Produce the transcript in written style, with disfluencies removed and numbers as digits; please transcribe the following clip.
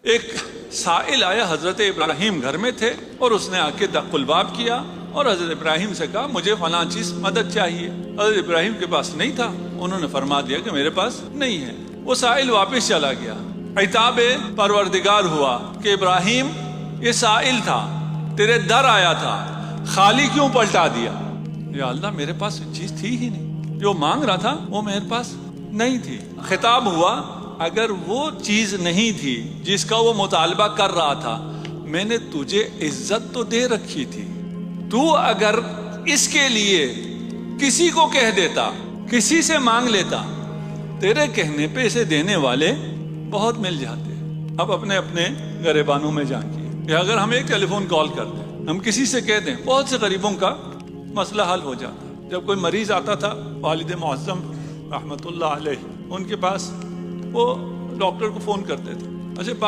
ایک سائل آیا، حضرت ابراہیم گھر میں تھے اور اس نے آ کے دق الباب کیا اور حضرت ابراہیم سے کہا مجھے فلاں چیز مدد چاہیے۔ حضرت ابراہیم کے پاس نہیں تھا، انہوں نے فرما دیا کہ میرے پاس نہیں ہے۔ وہ سائل واپس چلا گیا۔ عتاب پروردگار ہوا کہ ابراہیم یہ سائل تھا، تیرے در آیا تھا، خالی کیوں پلٹا دیا؟ یا اللہ میرے پاس چیز تھی ہی نہیں، جو مانگ رہا تھا وہ میرے پاس نہیں تھی۔ خطاب ہوا اگر وہ چیز نہیں تھی جس کا وہ مطالبہ کر رہا تھا، میں نے تجھے عزت تو دے رکھی تھی، تو اگر اس کے لیے کسی کو کہہ دیتا، کسی سے مانگ لیتا، تیرے کہنے پہ اسے دینے والے بہت مل جاتے۔ اب اپنے اپنے غریبانوں میں جھانکیے کہ اگر ہم ایک ٹیلی فون کال کر دیں، ہم کسی سے کہہ دیں، بہت سے غریبوں کا مسئلہ حل ہو جاتا۔ جب کوئی مریض آتا تھا، والد معظم رحمت اللہ علیہ، ان کے پاس وہ ڈاکٹر کو فون کرتے تھے، اچھا بات